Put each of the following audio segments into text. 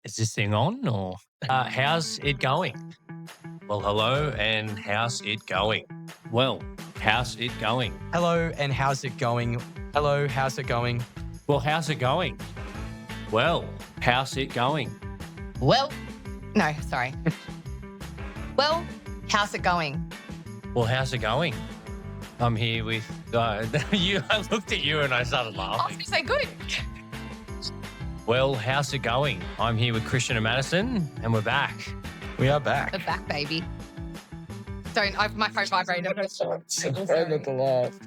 Is this thing on or how's it going? Well, hello and how's it going? Well, how's it going? Hello, and how's it going? Hello, how's it going? Well, how's it going? Well, how's it going? Well, no, sorry. Well, how's it going? Well, how's it going? I'm here with you. I looked at you and I started I was laughing. going to say good. Well, how's it going? I'm here with Christian and Madison, and we're back. We are back. The back, baby. My phone vibrated. Try not to laugh.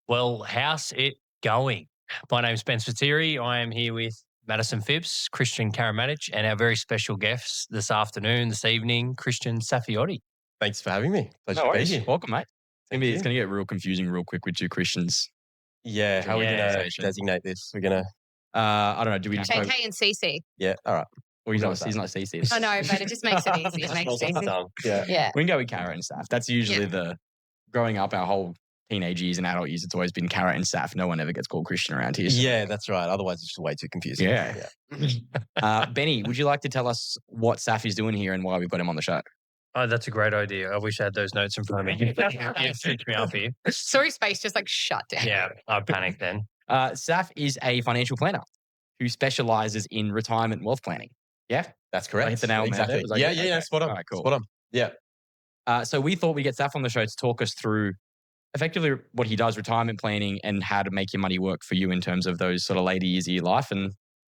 Well, how's it going? My name's Ben Spiteri. I am here with Madison Phipps, Christian Karamanich, and our very special guests this evening, Christian Saffioti. Thanks for having me. Pleasure No to be worries. here. Welcome, mate. It's you. going to get real confusing real quick with two Christians. Yeah, how are we going Yeah. to designate this? We're going to, I don't know. Do we just go? JK and CC. yeah, all right. Well, he's Go not with that. CC. I know, but it just makes it easy. It makes Rolls it off the easy. tongue. Yeah. Yeah. We can go with Kara and Saf. That's usually growing up our whole teenage years and adult years. It's always been Kara and Saf. No one ever gets called Christian around here. So. Yeah, that's right. Otherwise, it's just way too confusing. Yeah. Benny, would you like to tell us what Saf is doing here and why we've got him on the show? Oh, that's a great idea. I wish I had those notes in front of me. You freaked me up here. Sorry, space just like shut down. Yeah, I panicked then. Saf is a financial planner who specializes in retirement wealth planning. Yeah? That's correct. I hit the nail on the head exactly. there. Was that Yeah, good? yeah, Okay. spot on. All right, cool. Spot on. Yeah. So we thought we'd get Saf on the show to talk us through effectively what he does, retirement planning, and how to make your money work for you in terms of those sort of later years of your life, and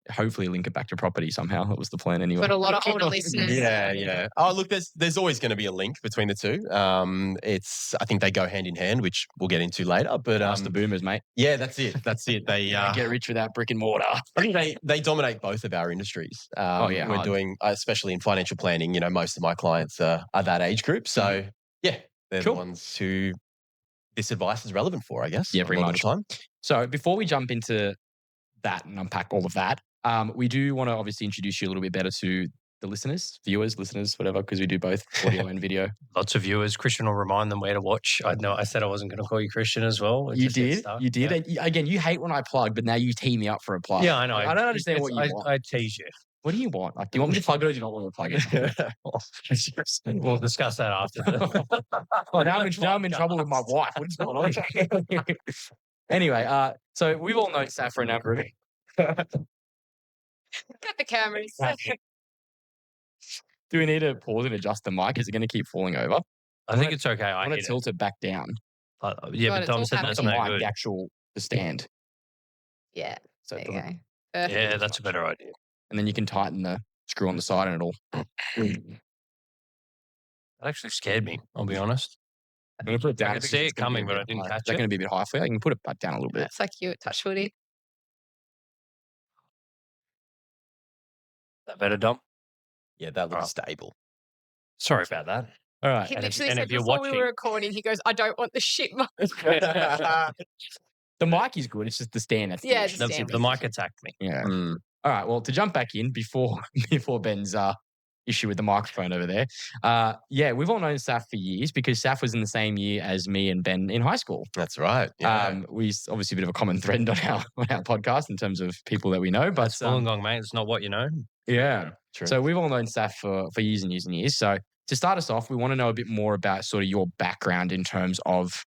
hopefully link it back to property somehow. That was the plan anyway. But a lot of older listeners. Yeah, yeah. Oh, look, there's always going to be a link between the two. I think they go hand in hand, which we'll get into later. But Ask the boomers, mate. yeah, that's it. That's it. They Get rich without brick and mortar. I think they dominate both of our industries. We're hard. doing, especially in financial planning, most of my clients are that age group. So, yeah, they're Cool. the ones who this advice is relevant for, I guess. Yeah, a pretty lot of the time. So before we jump into that and unpack all of that, we do want to obviously introduce you a little bit better to the listeners, viewers, listeners, whatever, because we do both audio and video. Lots of viewers. Christian will remind them where to watch. I said I wasn't going to call you Christian as well. It You just gets did. stuck. You did. Yeah. And again, you hate when I plug, but now you tee me up for a plug. Yeah, I know. I don't understand what you want. I tease you. What do you want? Like, do you want me to plug it or do you not want me to plug it? We'll discuss that after. Oh, now I'm in trouble with my wife. What's going on? Anyway, so we've all known Saf for a number of Got the cameras. Do we need to pause and adjust the mic? Is it going to keep falling over? I think it's okay. I I want to hit it. tilt it back down. Yeah, God, but it's Tom all said happening. that's The no mic, good. the actual the stand. Yeah, So there you put go. it- Perfect. Yeah, that's a better idea. and then you can tighten the screw on the side and it'll. That actually scared me, I'll be honest. I'm going to put it down. I could see it coming, but I didn't catch They're it. going to be a bit high for you. You can put it back down a little bit. It's like you at touch footy. That better, Dom? Yeah, that looks Right. stable. Sorry about that. All right. He And if- literally and said if you're before we watching- were recording, he goes, I don't want the shit mic. The mic is good. It's just the stand. That's the Yeah, issue. just- The, Damn the mic attacked me. Yeah. Mm. All right. Well, to jump back in before Ben's issue with the microphone over there. We've all known Saf for years because Saf was in the same year as me and Ben in high school. That's right. Yeah. We obviously a bit of a common thread on our podcast in terms of people that we know. But That's Wollongong, mate. It's not what you know. yeah. True. So we've all known Saf for years and years and years. So to start us off, we want to know a bit more about sort of your background in terms of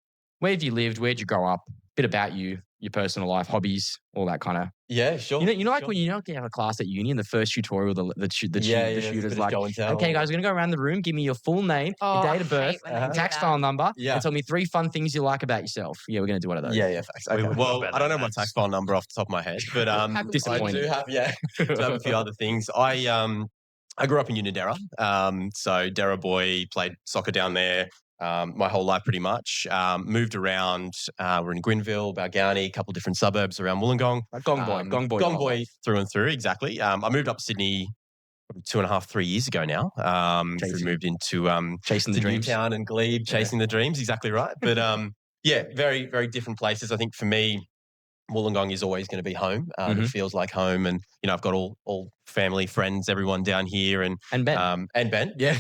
where have you lived, where'd you grow up, a bit about you, your personal life, hobbies, all that kind of. yeah, sure. Like sure. when you have a class at uni and the first tutorial, the shooter's bit of like, show and tell. okay, guys, we're going to go around the room. Give me your full name, Oh, your date of I birth, hate when they your do tax that. file number, Yeah. and tell me 3 fun things you like about yourself. Yeah, we're going to do one of those. Yeah, thanks. We Okay. would Well, know about I don't that. know my tax file number off the top of my head, but I Disappointing. do have a few other things. I grew up in Unadera, so Dera boy, played soccer down there my whole life pretty much. Moved around. We're in Gwynville, Balgownie, a couple different suburbs around Wollongong. Gong boy. Gong boy through and through, exactly. I moved up to Sydney probably 2.5, 3 years ago now. We moved into Chasing the to dreams. Newtown and Glebe, chasing the dreams, exactly right. But very, very different places. I think for me, Wollongong is always going to be home. It feels like home, and I've got all family, friends, everyone down here, and And Ben. and Ben, yeah.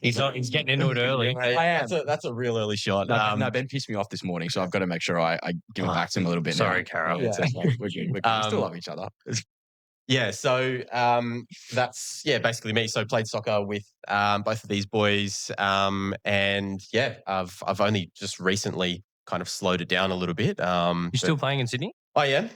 He's getting into it early. I am. That's a real early shot. No, Ben pissed me off this morning, so I've got to make sure I give it back to him a little bit. Sorry, now. Carol. Yeah, it's okay. We're good. We're good. We still love each other. Yeah, so that's basically me. So played soccer with both of these boys, and I've only just recently kind of slowed it down a little bit. You're still playing in Sydney? Oh yeah,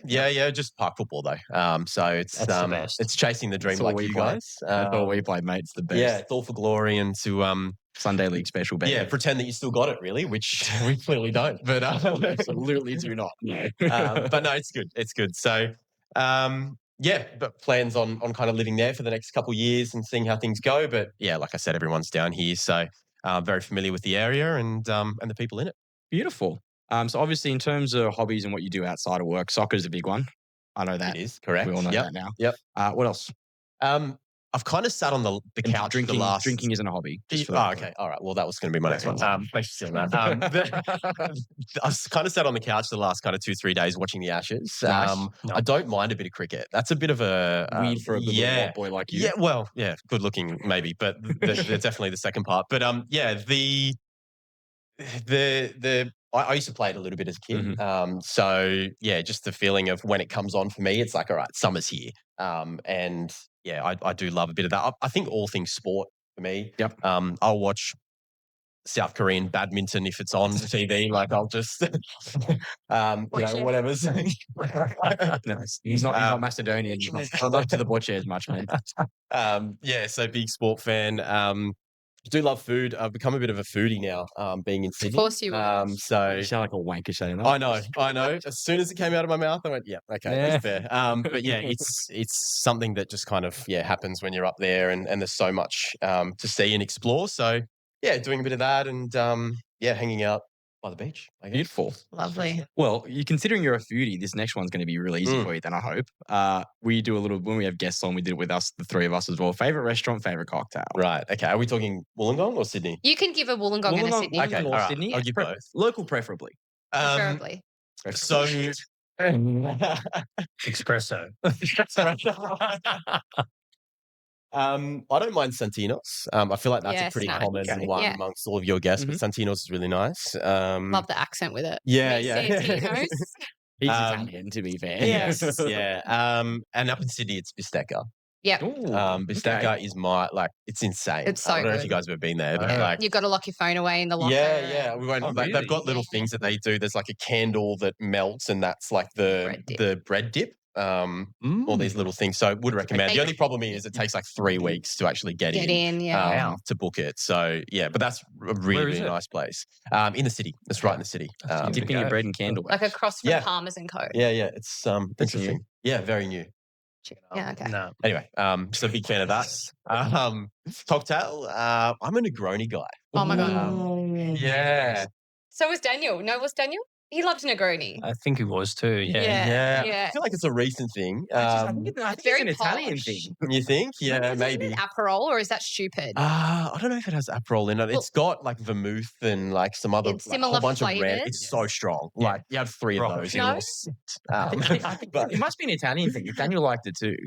just park football though. So it's That's the best. it's chasing the dream That's all like we you play. guys. That's all we play, mate. It's the best. Yeah, it's all for glory and to Sunday League special, baby. yeah, pretend that you still got it, really, which we clearly don't. But absolutely do not. but no, it's good. It's good. So, but plans on kind of living there for the next couple of years and seeing how things go. But yeah, like I said, everyone's down here, so very familiar with the area and the people in it. Beautiful. So obviously, in terms of hobbies and what you do outside of work, soccer is a big one. I know that. It is correct. We all know that now. Yep. What else? I've kind of sat on the And couch drinking. the last. Drinking isn't a hobby. Okay. All right. Well, that was going to be my next one. Thanks for saying that. I've kind of sat on the couch the last kind of 2-3 days watching the Ashes. Nice. I don't mind a bit of cricket. That's a bit of a Weird for a good little white boy like you. Yeah. Well, yeah, good looking maybe, but they're definitely the second part. But I used to play it a little bit as a kid. Mm-hmm. So yeah, just the feeling of when it comes on for me, it's like, all right, summer's here. And yeah, I do love a bit of that. I think all things sport for me. Yep. I'll watch South Korean badminton if it's on TV. Like I'll just, whatever's. No, he's not Macedonian. I'm not to the butcher as much, man. So big sport fan. Do love food. I've become a bit of a foodie now, being in Sydney. Of course you will. So You sound like a wanker saying that. I know. As soon as it came out of my mouth, I went, yeah, okay, that's fair. But yeah, it's something that just kind of happens when you're up there, and there's so much to see and explore. So yeah, doing a bit of that, and hanging out by the beach. I guess. Beautiful. Lovely. Well, considering you're a foodie, this next one's going to be really easy for you then, I hope. We do a little, when we have guests on, we did it with us, the three of us as well. Favourite restaurant, favourite cocktail. Right. Okay. Are we talking Wollongong or Sydney? You can give a Wollongong and a Sydney. Okay. All right. Sydney. I'll give both. Local, preferably. Preferably. So Espresso. I don't mind Santino's. I feel like that's a pretty nice. common one amongst all of your guests, but Santino's is really nice. Love the accent with it. Yeah. Santino's. He's Italian, to be fair. Yes. And up in Sydney, it's Bistecca. Yeah. Bistecca is it's insane. It's so I don't know if good. you guys have ever been there, but You've got to lock your phone away in the locker. Yeah. We went, really? They've got little things that they do. There's like a candle that melts, and that's like the bread dip. All these little things. So would recommend. The only problem is it takes like 3 weeks to actually get in. To book it. So yeah, but that's a really nice place. In the city. It's right in the city. Dipping your bread in candle. Like across from Palmer's and Co. Yeah. It's interesting. Yeah, very new. Yeah, okay. No. Anyway, so big fan of that. Cocktail. I'm a Negroni guy. Oh my God. Yeah. So was Daniel. No, was Daniel? He loved Negroni. I think it was too. Yeah. I feel like it's a recent thing. I think It's very it's an Italian posh. thing. You think? Yeah, Is maybe. it an Aperol or is that stupid? I don't know if it has Aperol in it. It's got like vermouth and like some other It's like, similar whole bunch flavours. of red. It's so strong. Like you have 3 of those. No? and you'll sit. I think it must be an Italian thing. Daniel liked it too.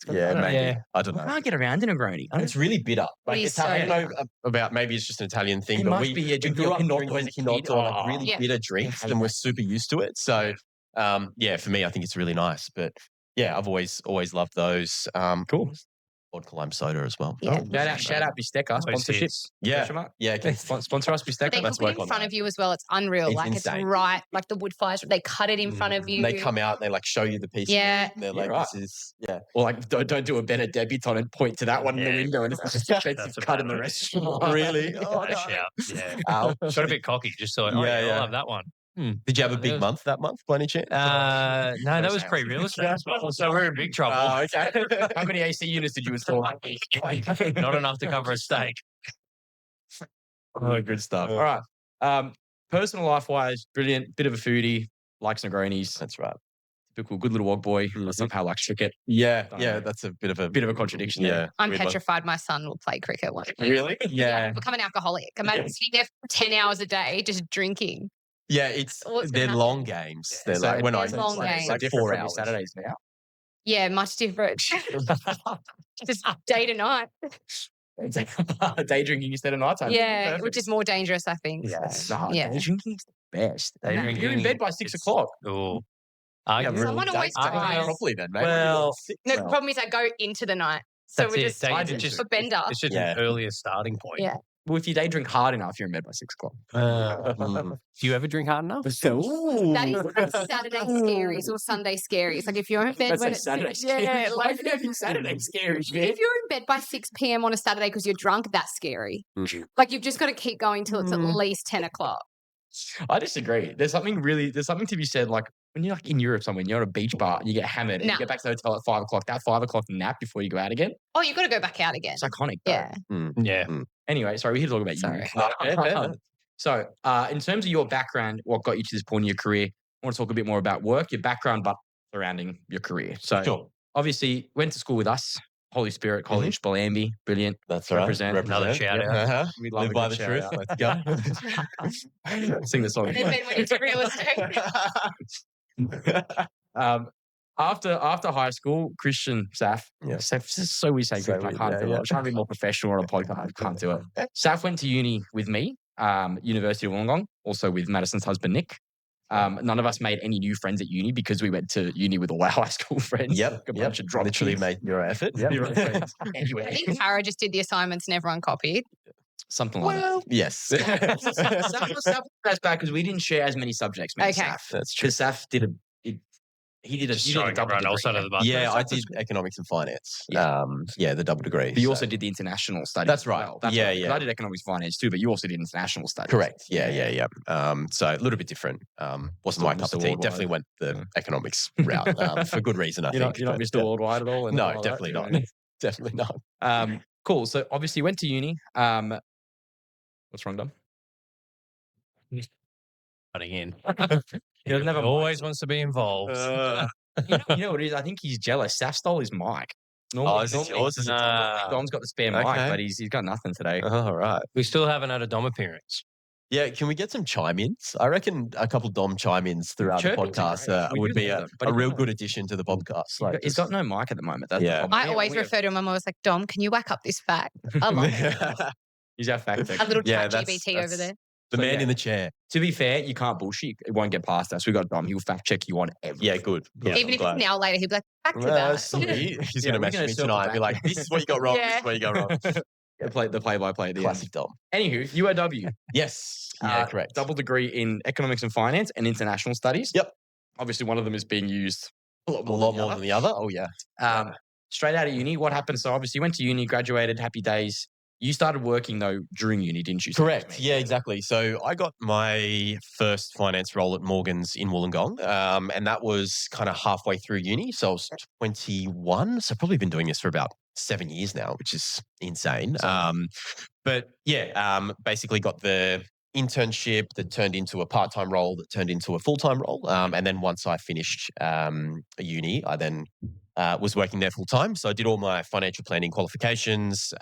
Yeah, maybe. Yeah. I don't I know. can't get around a Negroni. It's really bitter. Like He's Italian, so I don't know about maybe it's just an Italian thing, It but must we be, yeah, we grew up Pinotto drinking as a kid. Pinotto, like really Yeah. bitter drinks, and we're super used to it. So, for me, I think it's really nice. But yeah, I've always loved those. Cool. Vodka lime soda as well. Yeah. Shout out Bistecca sponsorship. Yeah, Question mark? yeah. Okay. Sponsor us, Bistecca. They Let's cook it work in on front that. of you as well. It's unreal. It's Like insane. it's right, like the wood fires. They cut it in front of you. And they come out and they like show you the piece. Yeah. Of it. They're like, right. this is Or like, don't do a better debutante and point to that one in the window and it's just a That's cut in about the it. restaurant. Really? Oh, Shout. Yeah. Ow. Got a bit cocky. Just thought, Yeah, I'll yeah. have that one. Did you have a big month that month, by any chance? No, that was pre-real estate. So we're in big trouble. Oh, okay. How many AC units did you install? Not enough to cover a steak. Oh, good stuff. All right. Personal life wise, brilliant. Bit of a foodie, likes Negronis. That's right. Typical good little wog boy who somehow likes cricket. Yeah, Don't yeah. know. That's a bit of a contradiction Yeah, there. I'm weird one. petrified my son will play cricket one day. Really? Yeah. Become an alcoholic. Imagine sitting there for 10 hours a day just drinking. Yeah, it's What's they're gonna long games. They're So like when I They're long like, games. like different 4 from your hours. Saturdays now. Yeah, much different. Just day to night. Day drinking instead of nighttime. Yeah, Perfect. which is more dangerous, I think. Yeah, So, day drinking is the best. Day You're drinking, in bed by 6 it's- o'clock. Oh, Yeah, you? Someone always date tries. properly then, mate. Well, No, the problem is I go into the night. So that's we're it. just I It's do just a bender. It's just Yeah. an earlier starting point. Yeah. Well, if you day drink hard enough, you're in bed by 6 o'clock. Do you ever drink hard enough? That is Saturday scaries or Sunday scaries. Like if you're in bed when it's Saturday yeah, like Saturday scary. if you're in bed by 6 p.m. on a Saturday because you're drunk, that's scary. Like you've just got to keep going till it's at least 10 o'clock. I disagree. There's something to be said. Like when you're like in Europe somewhere, and you're at a beach bar and you get hammered and Nah. you get back to the hotel at 5 o'clock. That 5 o'clock nap before you go out again. Oh, you've got to go back out again. It's iconic. Though. Yeah. Yeah. Anyway, sorry, we're here to talk about Sorry. you. So, in terms of your background, what got you to this point in your career, I want to talk a bit more about work, your background, but surrounding your career. So, Sure. obviously, went to school with us, Holy Spirit College, Bellambi, brilliant. That's right. Represent. Another shout out. Uh-huh. We love Live a by good the shout truth. out. Let's go. Sing the song. And then went into real estate. After high school, Christian Saf. Yeah. Saf, this is so we say So Christian. I we- can't yeah, do it. yeah. I'm trying to be more professional on a podcast. I can't do it. Saf went to uni with me, University of Wollongong, also with Madison's husband, Nick. None of us made any new friends at uni because we went to uni with all our high school friends. Yep. A bunch of drop Literally kids. made your effort. Zero friends. I Anyway, think Tara just did the assignments and everyone copied. something like that. Yes. Saf was bad because we didn't share as many subjects. Me and Okay. Saf. That's true. Because Saf did he did a Just you did a throwing double everyone degree. else under the bus. Yeah, I did economics and finance. Yeah. The double degree. But you so- also did the international studies. That's as right. well. That's Yeah, right, 'cause yeah. I did economics finance too, but you also did international studies. Correct. Yeah. So a little bit different. Wasn't my Mr. cup of tea. Worldwide. Definitely went the economics route for good reason, I think. You're not but, Mr. Worldwide at all? and No, all that, definitely you not. know? Definitely not. Cool. So obviously you went to uni. What's wrong, Dom? Cutting in. He doesn't have a mic. Always wants to be involved. You know what it is? I think he's jealous. Saf stole his mic. Normally, is it yours? Is it Dom's got the spare mic, Okay. but he's got nothing today. All right. We still haven't had a Dom appearance. Yeah, can we get some chime-ins? I reckon a couple Dom chime-ins throughout the Chirping's podcast great. We would do be love a them, but a he real doesn't. good addition to the podcast. He's got no mic at the moment. That's the Yeah. problem. I always refer to him. I'm always like, Dom, can you whack up this fact? I love it. He's our fact A checker. little Yeah, chat that's- GBT over that's- there. the So, man yeah. in the chair. To be fair, you can't bullshit. It won't get past us. We got Dom. He'll fact check you on everything. Yeah, good. Yeah, Even I'm if glad. it's an hour later, he'd be like, back to Well, that. sorry. He's Yeah, going to we're message gonna me circle tonight and be back. like, this is what you got wrong. This Yeah. is what you got wrong. The play-by-play at the end. Classic Dom. Anywho, UOW. Yes. Yeah, correct. Double degree in economics and finance and international studies. Yep. Obviously, one of them is being used a lot A lot more than the other. Oh, yeah. Straight out of uni, what happened? So obviously, you went to uni, graduated, happy days. You started working though during uni, didn't you? Correct. Yeah, exactly. So I got my first finance role at Morgan's in Wollongong, and that was kind of halfway through uni. So I was 21. So I've probably been doing this for about 7 years now, which is insane. But yeah, basically got the internship that turned into a part-time role that turned into a full-time role. And then once I finished uni, I then was working there full-time. So I did all my financial planning qualifications,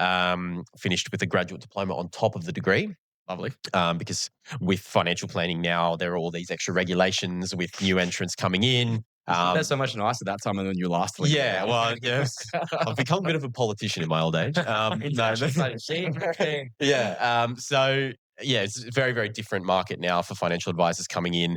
finished with a graduate diploma on top of the degree. Lovely. Because with financial planning now, there are all these extra regulations with new entrants coming in. That's so much nicer that time than when you last. Yeah, well, yes. I've become a bit of a politician in my old age. So yeah, it's a very, very different market now for financial advisors coming in.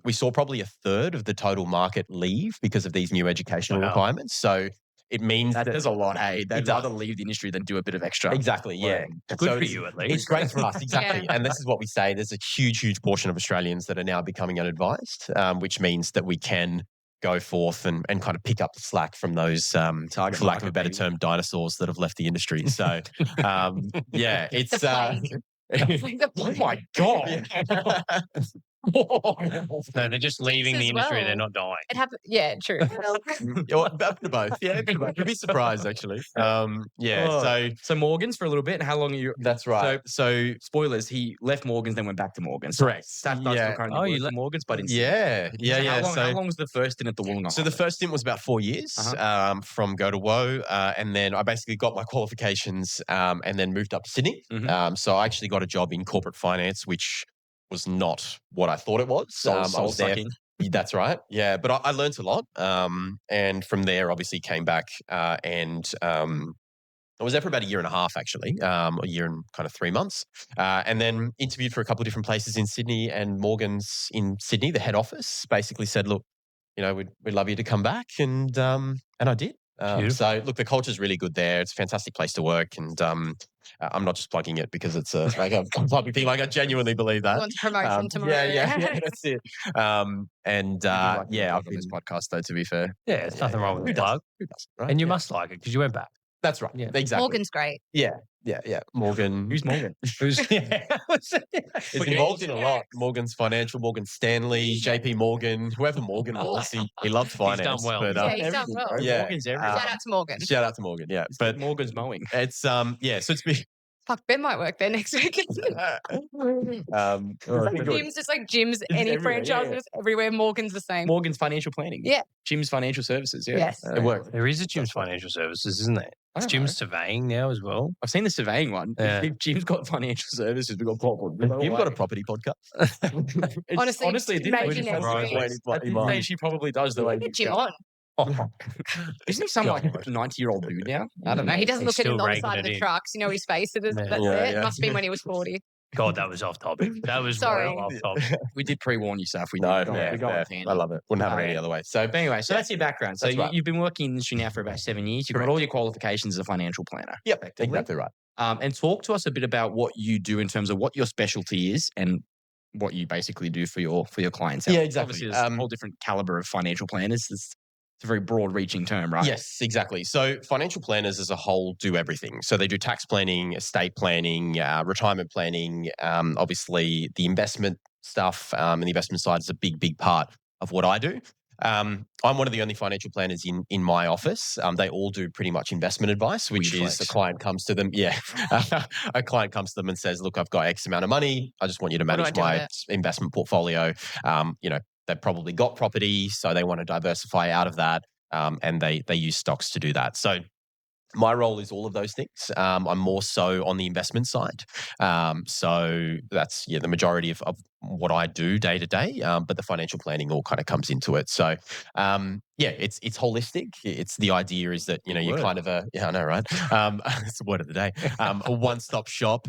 We saw probably a third of the total market leave because of these new educational requirements. So it means that there's a lot. Hey, they'd It rather does. leave the industry than do a bit of extra. Exactly, yeah. It's good So for it's- you at least. It's great for us, exactly. Yeah. And this is what we say. There's a huge, huge portion of Australians that are now becoming unadvised, which means that we can go forth and kind of pick up the slack from those, Target for lack of a market better being- term, dinosaurs that have left the industry. So, yeah, it's... The Oh my god! No, they're just leaving the as industry. well. They're not dying. It happened. Yeah, true. Yeah, well, a bit of both. Yeah, a bit of both. You'd be surprised, actually. Yeah, Oh. so... So Morgan's for a little bit. And how long are you? That's right. So, Spoilers. He left Morgan's, then went back to Morgan's. correct. Staff does Yeah. still currently Oh, work you for le- Morgan's, but in Yeah, yeah, yeah. How long was the first stint at the Wollongong? So the first stint was about 4 years from go to woe, and then I basically got my qualifications and then moved up to Sydney. Mhm. So I actually got a job in corporate finance, which was not what I thought it was. I was there. Soul-sucking. That's right. Yeah, but I learned a lot, and from there, obviously, came back and I was there for about a year and a half, actually, a year and kind of 3 months, and then interviewed for a couple of different places in Sydney. And Morgan's in Sydney, the head office, basically said, "Look, we'd love you to come back," and I did. So look, the culture's really good there. It's a fantastic place to work, and I'm not just plugging it because it's a public thing. Like, I genuinely believe that. Want promotion tomorrow? Yeah, that's it. I've been I've this podcast though. To be fair, Yeah, there's nothing wrong with Who the plug. doesn't, right? And you Yeah. must like it because you went back. That's right. Yeah. Exactly. Morgan's great. Yeah. Morgan. who's Morgan? Who's Is involved in a lot. Morgan's Financial, Morgan Stanley, JP Morgan, whoever Morgan was. He loved finance. done well. But, Yeah, he's done well. Yeah. Morgan's everywhere. Shout out to Morgan. Shout out to Morgan. Yeah. But Morgan's mowing. it's so it's been Fuck, Ben might work there next week. Jim's just like gyms, any everywhere, franchises everywhere. Morgan's the same. Morgan's Financial Planning. Yeah. Jim's Financial Services. Yeah. Yes. It worked. There is a Jim's Financial Services, isn't there? I It's don't Jim's Surveying now as well. I've seen the surveying one. Yeah. If Jim's got Financial Services, we've got property. You've got a property podcast. Honestly, it didn't maybe really next sound week. like it. I didn't say she probably does the way. Get Jim on. Isn't he some like 90-year-old dude now? I don't know. No, he doesn't He's look at him still on the raking side of it the in. trucks. You know his face. That's Yeah. it. Yeah. Must have been when he was 40. God, that was off topic. That was Sorry. well off topic. We did pre-warn you, Saf. We No, did. fair, We got fair. with hand. I love it. Wouldn't have it any other way. So, But anyway, so that's your background. So That's right. you've been working in the industry now for about 7 years. You've got all your qualifications as a financial planner. yep, effectively. exactly right. And talk to us a bit about what you do in terms of what your specialty is and what you basically do for your clients. Yeah, exactly. Obviously, there's a whole different caliber of financial planners. It's a very broad-reaching term, right? Yes, exactly. So financial planners as a whole do everything. So they do tax planning, estate planning, retirement planning. Obviously, the investment stuff and the investment side is a big part of what I do. I'm one of the only financial planners in my office. They all do pretty much investment advice, which Weird is flex. a client comes to them. Yeah, a client comes to them and says, "Look, I've got X amount of money. I just want you to What do I manage do with my it?" investment portfolio." They've probably got property, so they want to diversify out of that. And they use stocks to do that. So my role is all of those things. I'm more so on the investment side. So that's the majority of what I do day to day. But the financial planning all kind of comes into it. So it's holistic. It's the idea is that you're kind of I know, right? It's the word of the day. A one-stop shop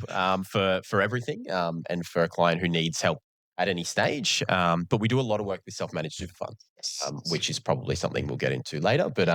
for everything and for a client who needs help at any stage. But we do a lot of work with self-managed super funds, which is probably something we'll get into later. But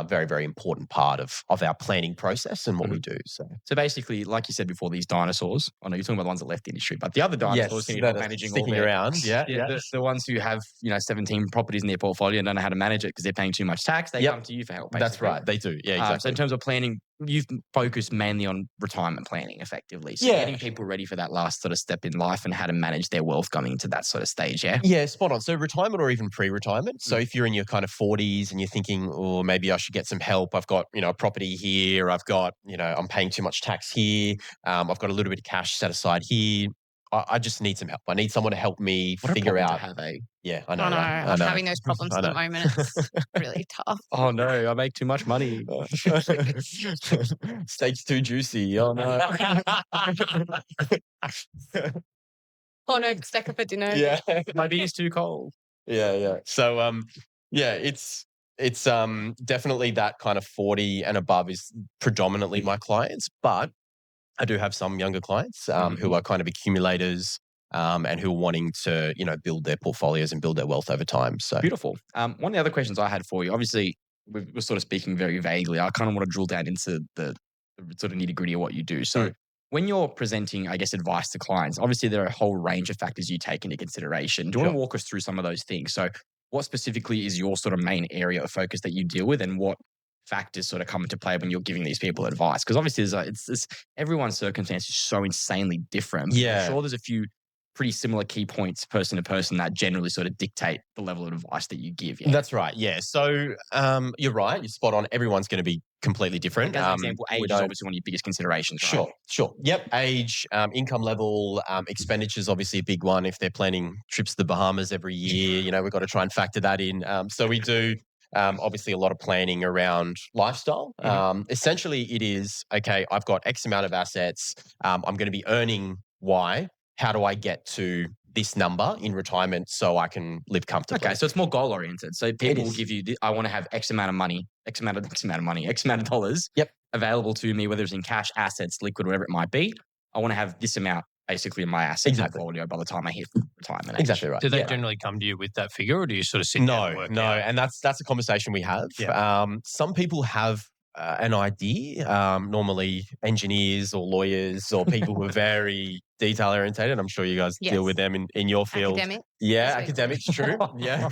very, very important part of our planning process and what we do. So basically, like you said before, these dinosaurs. I know you're talking about the ones that left the industry, but the other dinosaurs who are managing all sticking their, around. Yeah. the ones who have 17 properties in their portfolio and don't know how to manage it because they're paying too much tax. They come to you for help. That's basically. right. They do. Yeah, exactly. So in terms of planning, you've focused mainly on retirement planning, effectively. So getting people ready for that last sort of step in life and how to manage their wealth going into that sort of stage. Yeah. Yeah, spot on. So retirement or even pre-retirement. So if you're in your kind of 40s and you're thinking, oh, maybe I should get some help. I've got, a property here. I've got, I'm paying too much tax here. I've got a little bit of cash set aside here. I just need some help. I need someone to help me figure out. Yeah, I know. I know. Right? I'm having those problems I at the know. moment. It's really tough. Oh no, I make too much money. Steak's too juicy. Oh no. Oh no, stack up for dinner. Yeah. My beer's too cold. Yeah. So it's definitely that kind of 40 and above is predominantly my clients, but I do have some younger clients who are kind of accumulators and who are wanting to, build their portfolios and build their wealth over time. So Beautiful. One of the other questions I had for you, obviously, we're sort of speaking very vaguely. I kind of want to drill down into the sort of nitty gritty of what you do. So when you're presenting, I guess, advice to clients, obviously there are a whole range of factors you take into consideration. Do you want to walk us through some of those things? So what specifically is your sort of main area of focus that you deal with, and what factors sort of come into play when you're giving these people advice? Because obviously it's everyone's circumstance is so insanely different. Yeah. I'm sure there's a few pretty similar key points person to person that generally sort of dictate the level of advice that you give. Yeah. That's right. Yeah. So you're right. You're spot on. Everyone's going to be completely different. Like, as an example, age is obviously one of your biggest considerations. Right? Sure. Yep. Age, income level, expenditure is obviously a big one. If they're planning trips to the Bahamas every year, we've got to try and factor that in. So we do obviously a lot of planning around lifestyle. Essentially, it is, okay, I've got X amount of assets. I'm going to be earning Y. How do I get to this number in retirement so I can live comfortably. Okay, so it's more goal oriented. So people will give you, I want to have X amount of money, X amount of dollars Yep. available to me, whether it's in cash, assets, liquid, whatever it might be. I want to have this amount basically in my asset portfolio by the time I hit retirement age. Exactly right. Do they generally come to you with that figure, or do you sort of sit down and work out? And that's a conversation we have. Yeah. Some people have an idea, normally engineers or lawyers or people who are very detail orientated. I'm sure you guys deal with them in your field. Academic. Yeah, academics, true. Yeah.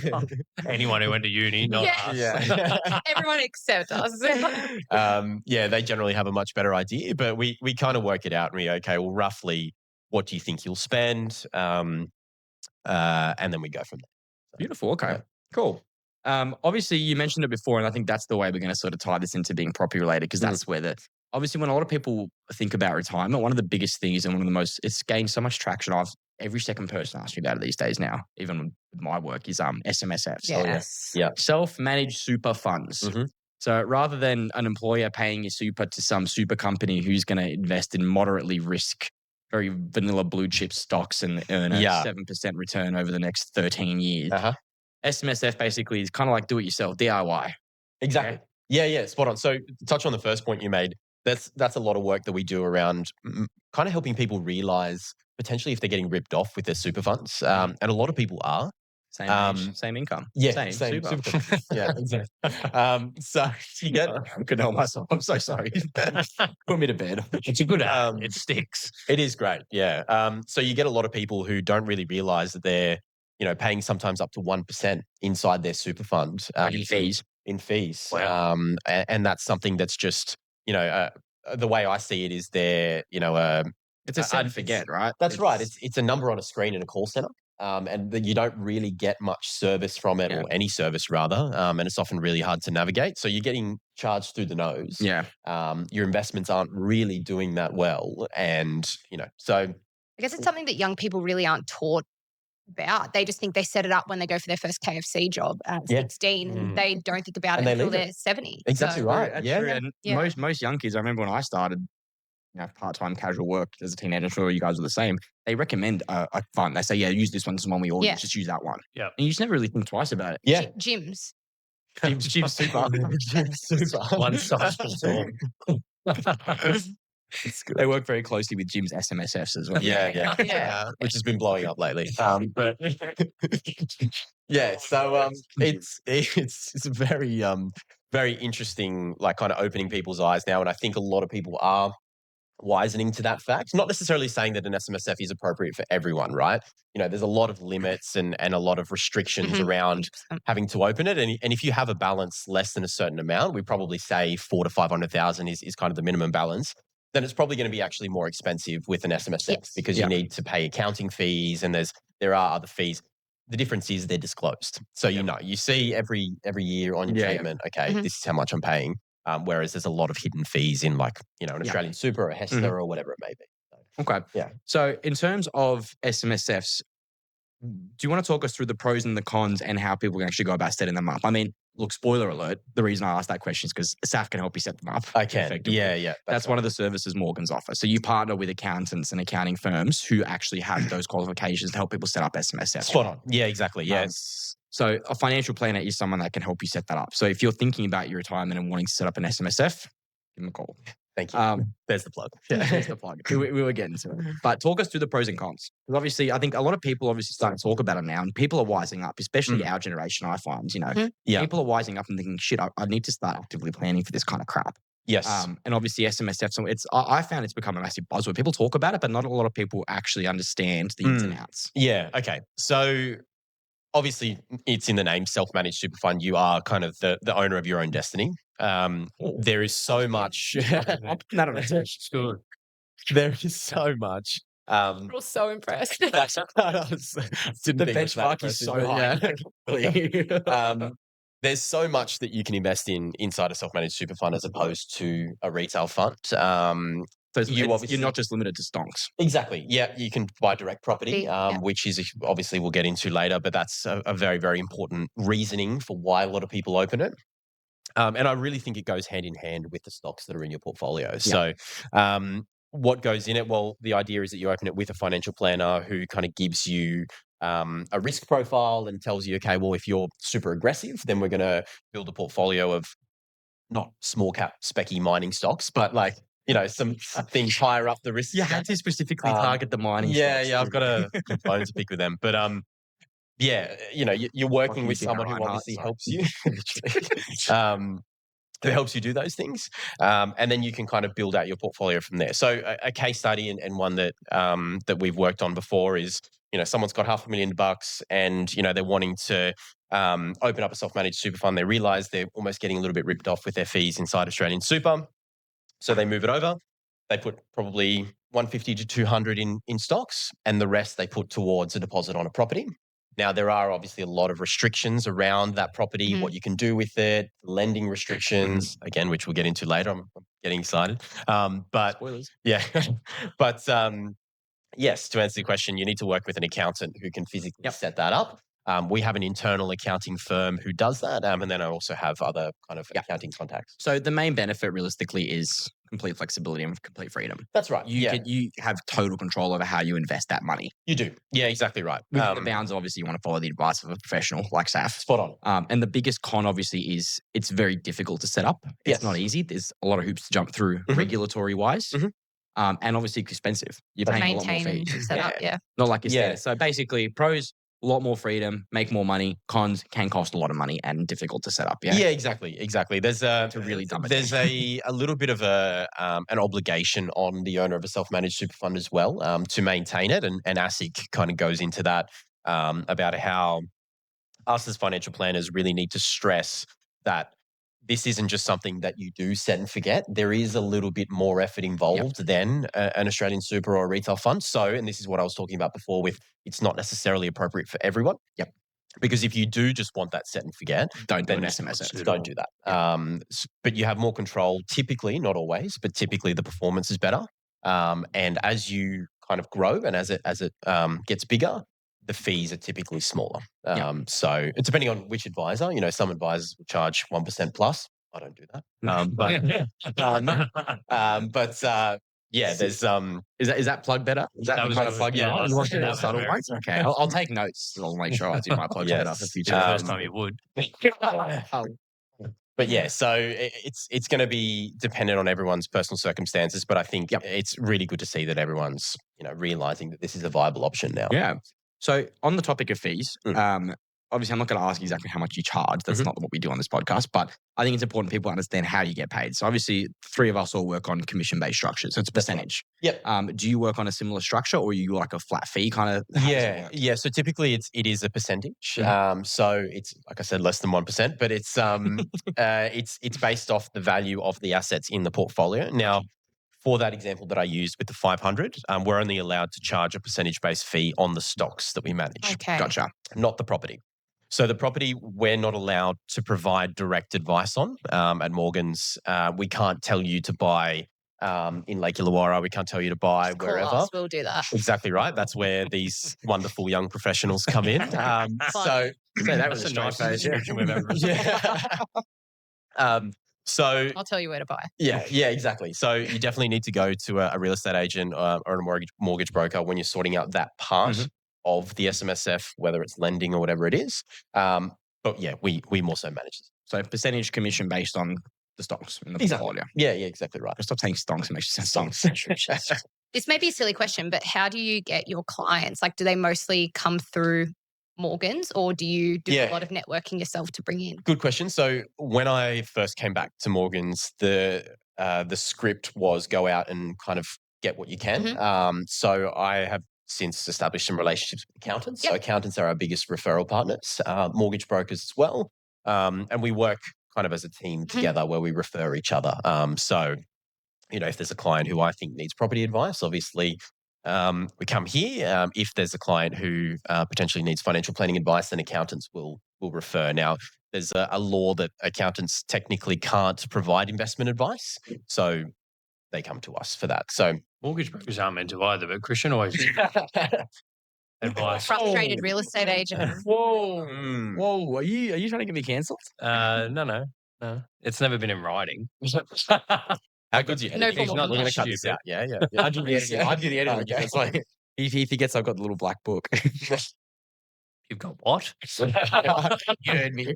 Anyone who went to uni, not us. Yeah. Everyone except us. They generally have a much better idea, but we kind of work it out and we, okay, well, roughly what do you think you'll spend? And then we go from there. Beautiful. Okay, cool. Obviously, you mentioned it before, and I think that's the way we're going to sort of tie this into being property related, because that's where obviously when a lot of people think about retirement, one of the biggest things and one of the most, it's gained so much traction. Every second person asks me about it these days now, even with my work, is SMSFs. Yes. Yeah. Self-managed super funds. Mm-hmm. So rather than an employer paying your super to some super company who's going to invest in moderately risk, very vanilla blue chip stocks and earn a 7% return over the next 13 years. SMSF basically is kind of like do-it-yourself, DIY. Exactly. Okay? Yeah, spot on. So to touch on the first point you made, that's a lot of work that we do around kind of helping people realize potentially if they're getting ripped off with their super funds. And a lot of people are. Same age, same income. Yeah, same super. Yeah, exactly. So you get... I couldn't help myself. I'm so sorry. Put me to bed. It's a good ad. It sticks. It is great, yeah. So you get a lot of people who don't really realize that they're paying sometimes up to 1% inside their super fund in fees. Wow. And that's something that's just, the way I see it is it's a set and forget, right? That's right. It's a number on a screen in a call center. And you don't really get much service from it, or any service rather. And it's often really hard to navigate. So you're getting charged through the nose. Yeah. Your investments aren't really doing that well. And, so. I guess it's something that young people really aren't taught about. They just think they set it up when they go for their first KFC job at 16, and they don't think about it until they're 70. Exactly right. Yeah. And most young kids, I remember when I started, part-time casual work as a teenager, I'm sure you guys are the same. They recommend a fund. They say, use this one. This is the one we all use. Just use that one. Yeah. And you just never really think twice about it. Yeah. Gyms. Gyms super. Gyms super. One size fits all. They work very closely with Jim's SMSFs as well. Yeah. Which has been blowing up lately. But so it's a very very interesting, like kind of opening people's eyes now, and I think a lot of people are wisening to that fact. Not necessarily saying that an SMSF is appropriate for everyone, right? There's a lot of limits and a lot of restrictions around having to open it. And if you have a balance less than a certain amount, we probably say 400,000 to 500,000 is kind of the minimum balance. Then it's probably going to be actually more expensive with an SMSF because you need to pay accounting fees and there are other fees. The difference is they're disclosed. So you see every year on your statement, this is how much I'm paying. Whereas there's a lot of hidden fees in an Australian super or a HESTA or whatever it may be. So, okay. Yeah. So in terms of SMSFs, do you want to talk us through the pros and the cons and how people can actually go about setting them up? I mean, look, spoiler alert, the reason I asked that question is because SAF can help you set them up. I can. Yeah. That's one of the services Morgan's offer. So you partner with accountants and accounting firms who actually have those qualifications to help people set up SMSF. Spot on. Yeah, exactly. Yes. So a financial planner is someone that can help you set that up. So if you're thinking about your retirement and wanting to set up an SMSF, give them a call. Thank you. There's the plug. There's the plug. We were getting to it. But talk us through the pros and cons. Because obviously, I think a lot of people obviously starting to talk about it now, and people are wising up, especially our generation, I find, people are wising up and thinking, shit, I need to start actively planning for this kind of crap. Yes. And obviously SMSF, so I found it's become a massive buzzword. People talk about it, but not a lot of people actually understand the ins and outs. Yeah. Okay. So obviously it's in the name, self-managed super fund. You are kind of the owner of your own destiny. There is so much. There is so much. We're all so impressed. The benchmark is so high. There's so much that you can invest in inside a self-managed super fund as opposed to a retail fund. So you're not just limited to stonks. Exactly. Yeah, you can buy direct property, which is obviously we'll get into later, but that's a very, very important reasoning for why a lot of people open it. And I really think it goes hand in hand with the stocks that are in your portfolio. So what goes in it? Well, the idea is that you open it with a financial planner who kind of gives you a risk profile and tells you, okay, well, if you're super aggressive, then we're going to build a portfolio of not small cap specky mining stocks, but like, some things higher up the risk. You had to specifically target the mining stocks. Yeah, I've got a bone to pick with them. But you're working with someone who obviously helps you. Who helps you do those things. And then you can kind of build out your portfolio from there. So a case study and one that we've worked on before is, someone's got $500,000 and, they're wanting to open up a self-managed super fund. They realize they're almost getting a little bit ripped off with their fees inside Australian Super. So they move it over. They put probably 150 to 200 in stocks, and the rest they put towards a deposit on a property. Now, there are obviously a lot of restrictions around that property, what you can do with it, lending restrictions, again, which we'll get into later. I'm getting excited. But spoilers. Yeah. But yes, to answer the question, you need to work with an accountant who can physically set that up. We have an internal accounting firm who does that. And then I also have other kind of accounting contacts. So the main benefit realistically is complete flexibility and complete freedom. That's right. You have total control over how you invest that money. You do. Yeah, exactly right. Within the bounds, obviously, you want to follow the advice of a professional like Saf. Spot on. And the biggest con, obviously, is it's very difficult to set up. It's not easy. There's a lot of hoops to jump through regulatory-wise. And obviously expensive. You're paying a lot more fees. Set up, Not like you said. So basically, pros, a lot more freedom, make more money. Cons can cost a lot of money and difficult to set up. Yeah, exactly. There's a little bit of an obligation on the owner of a self-managed super fund as well to maintain it, and ASIC kind of goes into that about how us as financial planners really need to stress that this isn't just something that you do set and forget. There is a little bit more effort involved than an Australian super or a retail fund. So, and this is what I was talking about before with it's not necessarily appropriate for everyone. Because if you do just want that set and forget, don't do an SMS. Don't do that. But you have more control, typically, not always, but typically the performance is better. And as you kind of grow and as it gets bigger, the fees are typically smaller. So it's depending on which advisor. Some advisors will charge 1% plus. I don't do that. There's is that plug better? Is that kind of plug? Yeah, subtle ones. Okay, I'll take notes. I'll make sure I do my plugs better for future. First time you would. But yeah, so it's going to be dependent on everyone's personal circumstances. But I think it's really good to see that everyone's realizing that this is a viable option now. Yeah. So on the topic of fees, obviously I'm not going to ask exactly how much you charge. That's not what we do on this podcast. But I think it's important people understand how you get paid. So obviously, three of us all work on commission-based structures. So it's a percentage. Do you work on a similar structure, or are you like a flat fee kind of? Yeah. So typically it is a percentage. So it's, like I said, less than 1%, but it's based off the value of the assets in the portfolio. Now, for that example that I used with the 500, we're only allowed to charge a percentage-based fee on the stocks that we manage. Okay. Gotcha. Not the property. So the property we're not allowed to provide direct advice on. At Morgans, we can't tell you to buy in Lake Illawarra. We can't tell you to buy Just wherever. call us, we'll do that. Exactly right. That's where these wonderful young professionals come in. So that was a nice description we've ever So I'll tell you where to buy. Yeah, exactly. So you definitely need to go to a real estate agent or a mortgage broker when you're sorting out that part of the SMSF, whether it's lending or whatever it is. But yeah, we more so manage this. So percentage commission based on the stocks in the portfolio. Yeah, exactly right. Stop saying stonks. It makes you sound stonks. This may be a silly question, but how do you get your clients? Like, do they mostly come through Morgans, or do you do a lot of networking yourself to bring in? Good question. So when I first came back to Morgans, the script was go out and kind of get what you can. So I have since established some relationships with accountants. So accountants are our biggest referral partners, mortgage brokers as well. And we work kind of as a team together where we refer each other. So, if there's a client who I think needs property advice, obviously we come here. If there's a client who potentially needs financial planning advice, then accountants will refer. Now, there's a law that accountants technically can't provide investment advice. So they come to us for that. So mortgage brokers aren't meant to either, but Christian always advice. Frustrated real estate agent. Whoa. Are you trying to get me cancelled? No. It's never been in writing. How good's your No editing? formal We're going to cut Stupid. this out. Yeah. I'll do the editing. I'll do the editing. Okay. It's like, if he gets, I've got the little black book. You've got what? You heard me.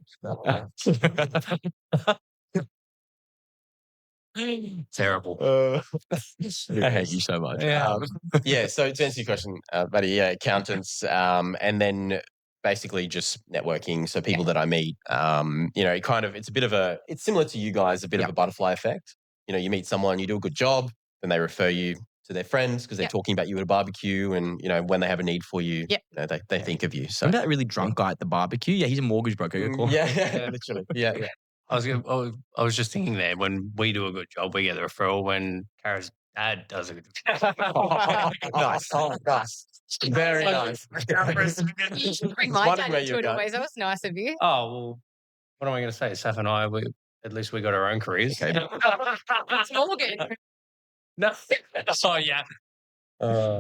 Terrible. I hate you so much. Yeah. So to answer your question, buddy, accountants, and then basically just networking. So people that I meet, it's a bit of it's similar to you guys, a bit of a butterfly effect. You meet someone, you do a good job, then they refer you to their friends because they're talking about you at a barbecue, and when they have a need for you, they think of you. So remember that really drunk guy at the barbecue? Yeah, he's a mortgage broker. yeah, literally. Yeah. I was just thinking there, when we do a good job, we get the referral. When Kara's dad does a good job. Nice. Very nice. You should bring my dad into it always. That was nice of you. Oh, well, what am I going to say? Saf and I, at least we got our own careers. Okay. It's Morgan. No. Oh, yeah.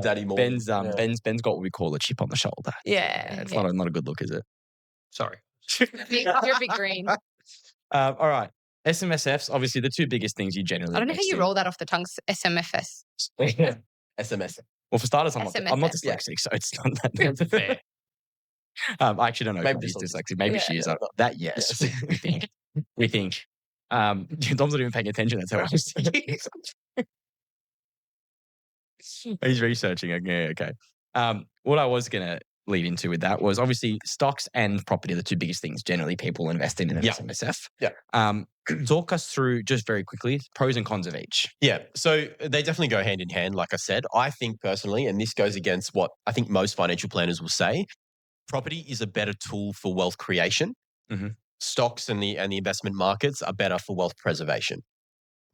Daddy Morgan. Ben's got what we call a chip on the shoulder. Yeah. It's not a good look, is it? Sorry. You're a big green. All right. SMSFs, obviously the two biggest things you generally I don't know how you roll that off the tongue. SMFS. SMS. Well, for starters, I'm not SMSF. dyslexic, so it's not that Fair. I actually don't know Maybe if she's she's dyslexic. Maybe she is. That, yes. We think. Dom's not even paying attention. That's how I was thinking. He's researching. Okay. What I was going to lead into with that was obviously stocks and property are the two biggest things generally people invest in an SMSF. Yeah. Talk us through just very quickly pros and cons of each. Yeah. So they definitely go hand in hand. Like I said, I think personally, and this goes against what I think most financial planners will say, property is a better tool for wealth creation. Mm-hmm. Stocks and the investment markets are better for wealth preservation.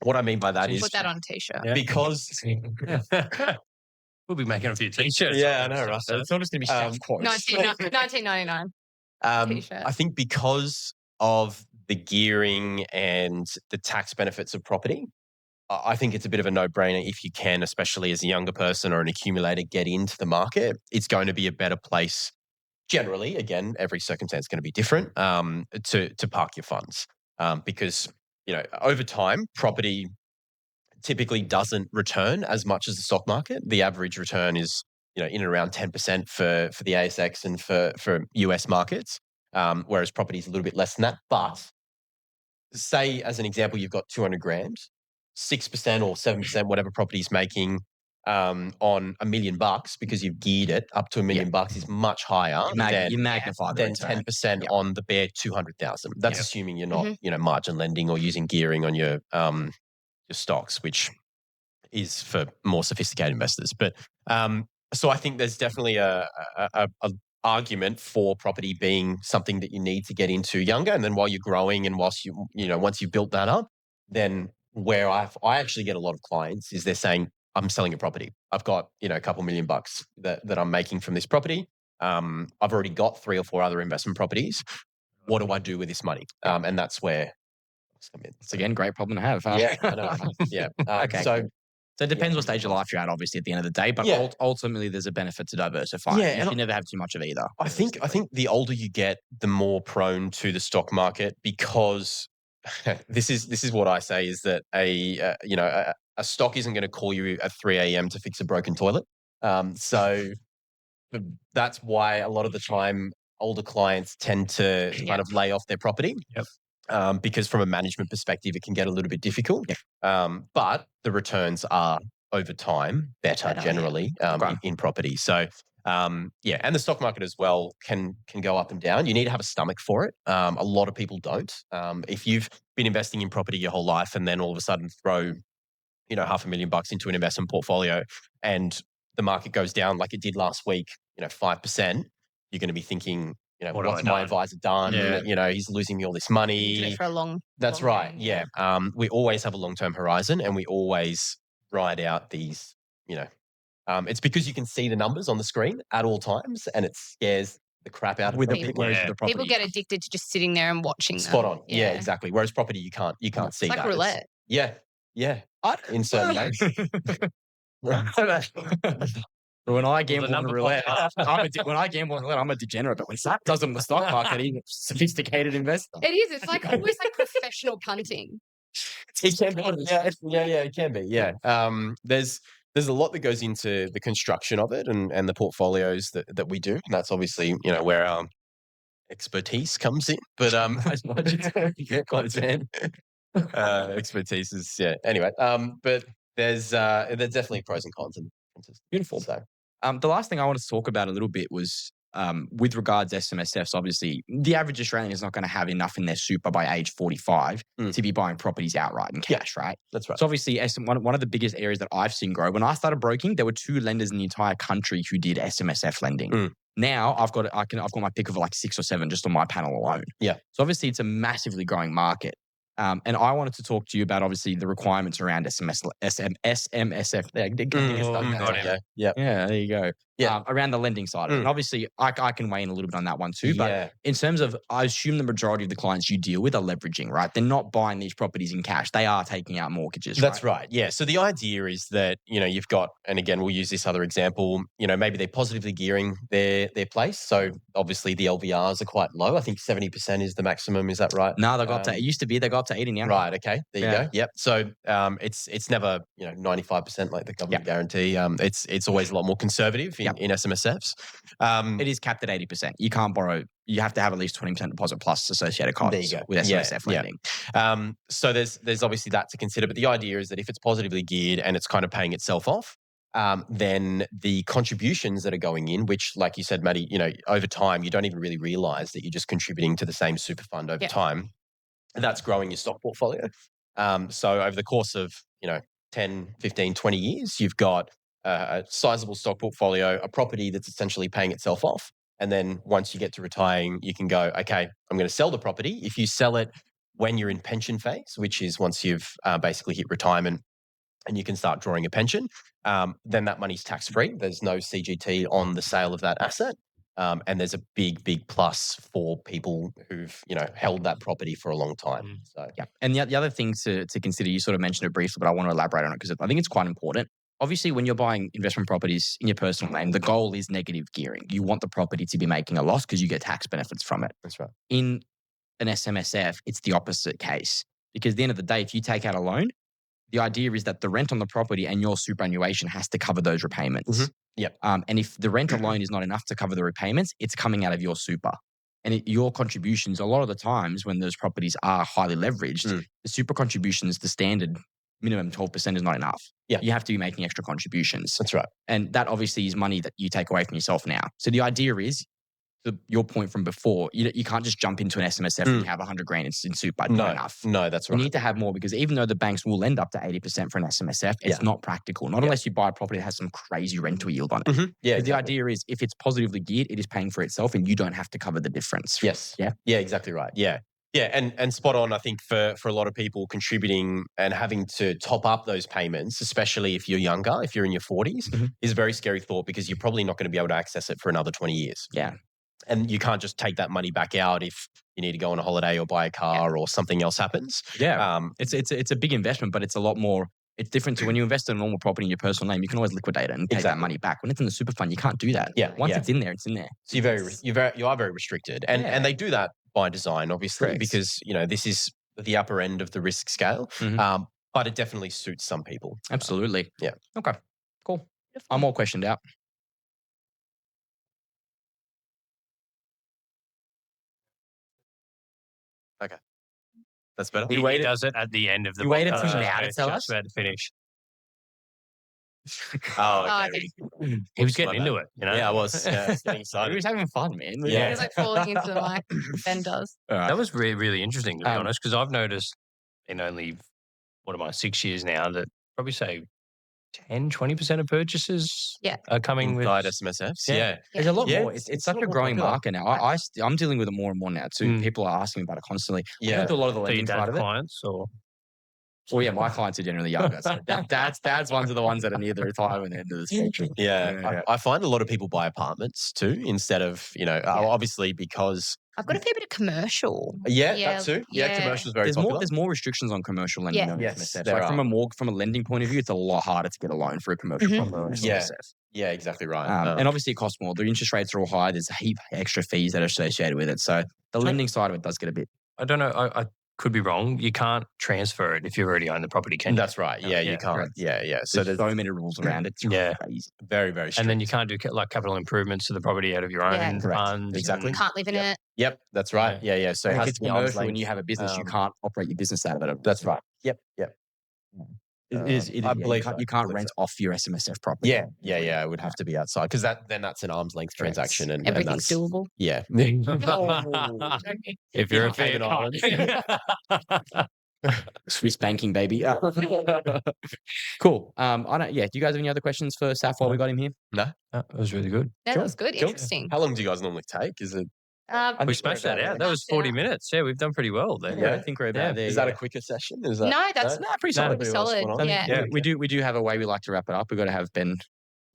What I mean by that is Put that on a t-shirt. because We'll be making a few t-shirts. I know, right? So it's not just going to be self quotes. 1999. T-shirt. I think because of the gearing and the tax benefits of property, I think it's a bit of a no-brainer if you can, especially as a younger person or an accumulator, get into the market. It's going to be a better place. Generally, again, every circumstance is going to be different to park your funds because over time, property typically doesn't return as much as the stock market. The average return is in and around 10% for the ASX and for US markets, whereas property is a little bit less than that. But say, as an example, you've got 200 grand, 6% or 7%, whatever property is making on $1 million because you've geared it up to $1 million is much higher You magnify than 10% on the bare 200,000. That's assuming you're not margin lending or using gearing on your stocks, which is for more sophisticated investors. But so I think there's definitely a argument for property being something that you need to get into younger, and then while you're growing and once you've built that up, then where I actually get a lot of clients is they're saying, I'm selling a property. I've got a couple $1 million that I'm making from this property. I've already got 3 or 4 other investment properties. What do I do with this money? And that's where it's again great problem to have. Yeah, I know. Yeah. Okay. So it depends what stage of life you're at, obviously, at the end of the day. But ultimately, there's a benefit to diversifying. Yeah, you never have too much of either. I think the older you get, the more prone to the stock market, because this is what I say is that a stock isn't going to call you at 3 a.m. to fix a broken toilet. So that's why a lot of the time older clients tend to kind of lay off their property. Yep. Because from a management perspective, it can get a little bit difficult. But the returns are over time better generally in property. So and the stock market as well can go up and down. You need to have a stomach for it. A lot of people don't. If you've been investing in property your whole life and then all of a sudden throw $500,000 into an investment portfolio and the market goes down like it did last week, 5%, you're going to be thinking, what's my advisor done? Yeah. He's losing me all this money. For a long. That's right. Yeah. We always have a long-term horizon and we always ride out these, it's because you can see the numbers on the screen at all times and it scares the crap out of people. People get addicted to just sitting there and watching them. Spot on. Yeah, exactly. Whereas property, you can't see it's like that. roulette. Yeah. In certain ways. When I gamble on roulette, I'm a degenerate. But when Zach does it in the stock market, he's a sophisticated investor. It is. It's like almost like professional punting. It can be. Yeah, it can be. Yeah. There's a lot that goes into the construction of it and the portfolios that we do. And that's obviously, where our expertise comes in. But expertise is Anyway, but there's definitely pros and cons and differences. Beautiful. So the last thing I wanted to talk about a little bit was with regards to SMSFs. Obviously, the average Australian is not going to have enough in their super by age 45 to be buying properties outright in cash, right? That's right. So obviously, one of the biggest areas that I've seen grow. When I started broking, there were 2 lenders in the entire country who did SMSF lending. Now I've got my pick of like 6 or 7 just on my panel alone. Yeah. So obviously, it's a massively growing market. And I wanted to talk to you about obviously the requirements around SMSF. Yeah, there you go. Yeah. Around the lending side. And obviously, I can weigh in a little bit on that one too. But in terms of, I assume the majority of the clients you deal with are leveraging, right? They're not buying these properties in cash. They are taking out mortgages, That's right. Yeah. So the idea is that, you've got, and again, we'll use this other example, maybe they're positively gearing their place. So obviously the LVRs are quite low. I think 70% is the maximum. Is that right? No, they go up to, it used to be, they go up to 80 now. Right. Okay. There you go. Yep. So it's never 95% like the government guarantee. It's always a lot more conservative in SMSFs. It is capped at 80%. You can't borrow. You have to have at least 20% deposit plus associated costs with SMSF lending. So there's obviously that to consider. But the idea is that if it's positively geared and it's kind of paying itself off, then the contributions that are going in, which, like you said, Maddie, over time, you don't even really realize that you're just contributing to the same super fund over time. That's growing your stock portfolio. So over the course of, 10, 15, 20 years, you've got a sizable stock portfolio, a property that's essentially paying itself off. And then once you get to retiring, you can go, okay, I'm going to sell the property. If you sell it when you're in pension phase, which is once you've basically hit retirement and you can start drawing a pension, then that money's tax-free. There's no CGT on the sale of that asset. And there's a big, big plus for people who've, held that property for a long time. So And the other thing to consider, you sort of mentioned it briefly, but I want to elaborate on it because I think it's quite important. Obviously, when you're buying investment properties in your personal name, the goal is negative gearing. You want the property to be making a loss because you get tax benefits from it. That's right. In an SMSF, it's the opposite case because at the end of the day, if you take out a loan, the idea is that the rent on the property and your superannuation has to cover those repayments. Yep. And if the rent alone is not enough to cover the repayments, it's coming out of your super. And your contributions, a lot of the times when those properties are highly leveraged, the super contributions, the standard minimum 12% is not enough. Yeah. You have to be making extra contributions. That's right. And that obviously is money that you take away from yourself now. So the idea is, your point from before, you can't just jump into an SMSF and you have 100 grand in super. Not enough. No, that's right. You need to have more because even though the banks will lend up to 80% for an SMSF, it's not practical. Not unless you buy a property that has some crazy rental yield on it. Yeah. Exactly. The idea is if it's positively geared, it is paying for itself and you don't have to cover the difference. Yes. Yeah. Yeah, exactly right. Yeah. Yeah, and spot on, I think, for a lot of people contributing and having to top up those payments, especially if you're younger, if you're in your 40s, is a very scary thought because you're probably not going to be able to access it for another 20 years. Yeah. And you can't just take that money back out if you need to go on a holiday or buy a car or something else happens. Yeah. It's a big investment, but it's a lot more. It's different to when you invest in a normal property in your personal name, you can always liquidate it and take that money back. When it's in the super fund, you can't do that. Once it's in there, it's in there. So you are very restricted. And they do that by design, obviously, because, this is the upper end of the risk scale. But it definitely suits some people. Absolutely. Yeah. Okay. Cool. I'm all questioned out. Okay. That's better. He does it at the end of the. You waited till now to tell us? About to finish. Okay. He was getting into it, Yeah, I was. Yeah, I was getting excited. He was having fun, man. He was like falling into the mic. Ben does. That was really, really interesting, to be honest, because I've noticed in only, 6 years now, that probably say 10, 20% of purchases are coming with SMSFs. Yeah. There's a lot more. It's such a growing market now. I'm dealing with it more and more now too. People are asking me about it constantly. Yeah. I don't do a lot of the lending side of it. Clients or? Well, yeah, my clients are generally younger. So dad's ones are the ones that are near the retirement end of the spectrum. Yeah. I find a lot of people buy apartments too, instead of, obviously because I've got a fair bit of commercial. Yeah, that too. Yeah, commercial is very popular. There's more restrictions on commercial lending than SMSF. Like from a lending point of view, it's a lot harder to get a loan for a commercial SMSF. Yeah, exactly right. And obviously it costs more. The interest rates are all high. There's a heap extra fees that are associated with it. So the lending side of it does get a bit. I don't know. could be wrong, you can't transfer it if you already own the property, can you? That's right. Yeah, you can't. correct. Yeah. So There's so many rules around it. It's Yeah. crazy. very, very strict. And then you can't do like capital improvements to the property out of your own Yeah. Correct. funds. Exactly. and- Can't live in it. Yep, that's right. Yeah. So it If has it's to be arm's commercial and length. you have a business, you can't operate your business out of it. That's right. Yep. It is. I You believe can't, so. you can't I believe rent off your SMSF property. Yeah. It would have to be outside because that's an arm's length Correct. transaction, and Everything's that's, doable. yeah. If you're a Cayman Cayman Island. Swiss banking, baby. Cool. I don't. Yeah. Do you guys have any other questions for Saf while we got him here? That was really good. Yeah, Cool, that was good. cool. Interesting. How long do you guys normally take? Is it? We smashed that out. That was 40 minutes. Yeah, we've done pretty well there. Yeah. I think we're about there. Is that yeah. a quicker session? Is that No, that's pretty solid. pretty solid. Spot on. Yeah. Yeah. We do have a way we like to wrap it up. We've got to have Ben.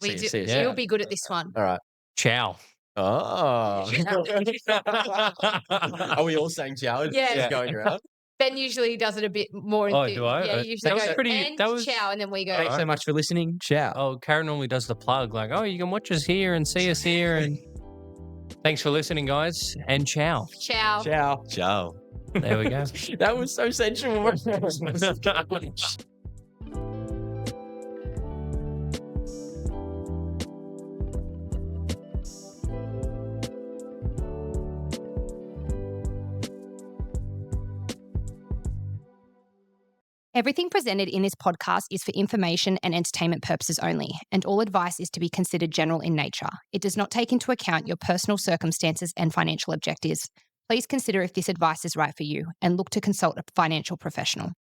We do. see us Yeah. You'll be good at this one. All right. Ciao. Oh. Are we all saying ciao? Yeah. Just going around. Ben usually does it a bit more. Oh, do I? Yeah, That you usually was go pretty- and that was- ciao, and then we go. Thanks so much for listening. Ciao. Oh, Karen normally does the plug, like, oh, you can watch us here and see us here. And thanks for listening, guys. And ciao. Ciao. Ciao. Ciao. There we go. That was so sensual. Everything presented in this podcast is for information and entertainment purposes only, and all advice is to be considered general in nature. It does not take into account your personal circumstances and financial objectives. Please consider if this advice is right for you and look to consult a financial professional.